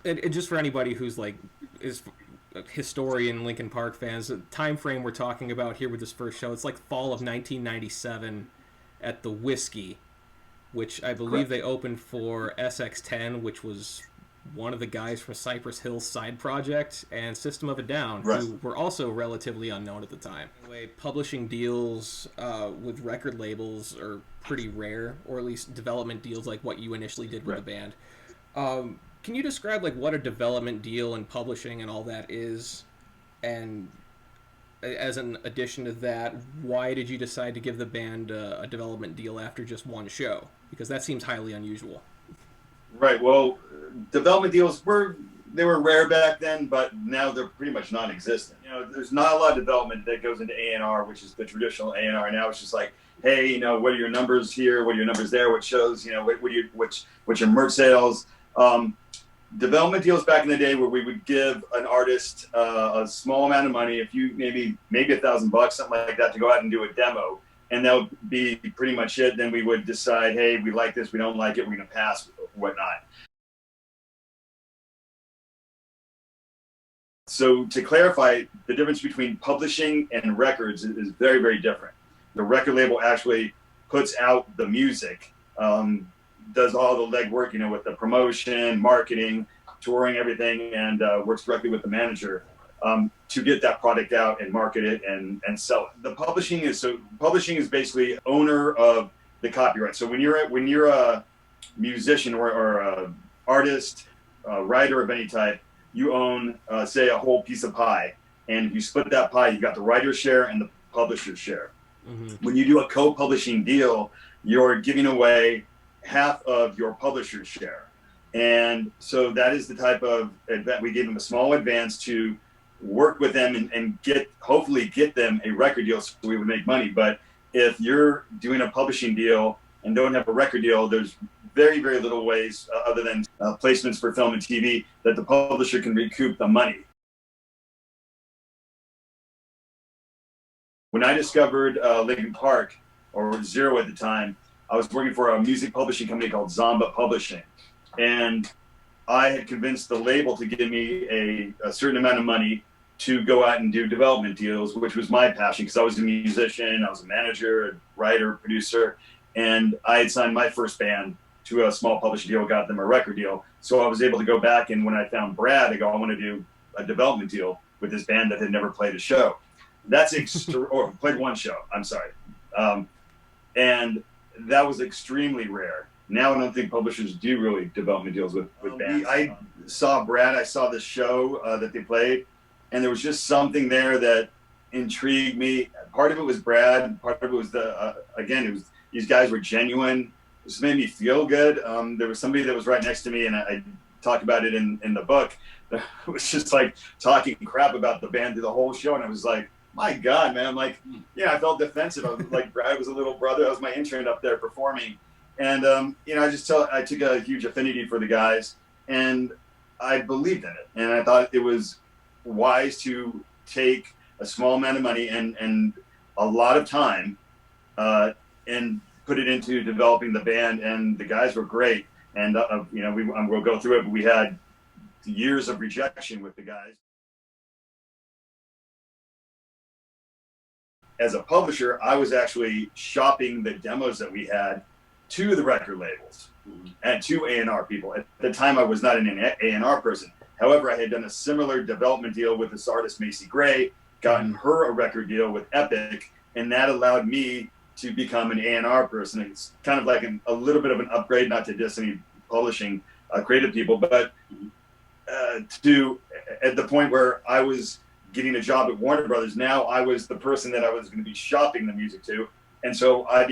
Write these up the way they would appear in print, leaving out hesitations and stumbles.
And just for anybody who's like is a historian Linkin Park fans, the time frame we're talking about here with this first show, it's like fall of 1997 at the Whiskey, which I believe Correct. they opened for SX10, which was one of the guys from Cypress Hill's side project, and System of a Down, Right. who were also relatively unknown at the time. Anyway, publishing deals with record labels are pretty rare, or at least development deals like what you initially did with the Right. band. Can you describe like what a development deal and publishing and all that is, and as an addition to that, why did you decide to give the band a development deal after just one show? Because that seems highly unusual. Right. Well, development deals were rare back then, but now they're pretty much non-existent. You know, there's not a lot of development that goes into A&R, which is the traditional A&R. Now it's just like, hey, you know, what are your numbers here? What are your numbers there? What shows? You know, what's your merch sales? Development deals back in the day where we would give an artist a small amount of money, a few maybe $1,000, something like that, to go out and do a demo, and that would be pretty much it. Then we would decide, hey, we like this, we don't like it, we're going to pass, whatnot. So to clarify, the difference between publishing and records is very, very different. The record label actually puts out the music, does all the legwork, you know, with the promotion, marketing, touring, everything, and works directly with the manager to get that product out and market it and sell it. The publishing is basically owner of the copyright. So when you're a musician or a artist, a writer of any type, you own, say, a whole piece of pie. And if you split that pie, you got the writer's share and the publisher's share. Mm-hmm. When you do a co-publishing deal, you're giving away half of your publisher's share. And so that is the type of event. We gave them a small advance to work with them and hopefully get them a record deal so we would make money. But if you're doing a publishing deal and don't have a record deal, there's very, very little ways other than placements for film and TV that the publisher can recoup the money. When I discovered Linkin Park, or Zero at the time, I was working for a music publishing company called Zomba Publishing. And I had convinced the label to give me a certain amount of money to go out and do development deals, which was my passion because I was a musician, I was a manager, a writer, producer, and I had signed my first band to a small publishing deal, got them a record deal. So I was able to go back, and when I found Brad, I go, I want to do a development deal with this band that had never played a show. That's or played one show, I'm sorry. And that was extremely rare. Now I don't think publishers do really development deals with bands. I saw Brad, I saw the show that they played, and there was just something there that intrigued me. Part of it was Brad, part of it was again, it was these guys were genuine. It just made me feel good. There was somebody that was right next to me, and I talk about it in the book. It was just like talking crap about the band through the whole show, and I was like, my God, man, like, yeah, I felt defensive. I was like, Brad was a little brother. I was my intern up there performing. And, you know, I took a huge affinity for the guys, and I believed in it. And I thought it was wise to take a small amount of money and a lot of time and put it into developing the band. And the guys were great. And, you know, we'll go through it, but we had years of rejection with the guys. As a publisher, I was actually shopping the demos that we had to the record labels and to A&R people. At the time, I was not an A&R person. However, I had done a similar development deal with this artist, Macy Gray, gotten her a record deal with Epic, and that allowed me to become an A&R person. It's kind of like a little bit of an upgrade, not to diss any publishing creative people, but to at the point where I was getting a job at Warner Brothers, now I was the person that I was going to be shopping the music to. And so I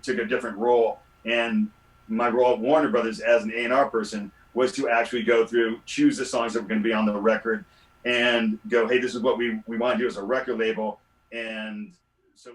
took a different role. And my role at Warner Brothers as an A&R person was to actually go through, choose the songs that were going to be on the record and go, hey, this is what we want to do as a record label. And so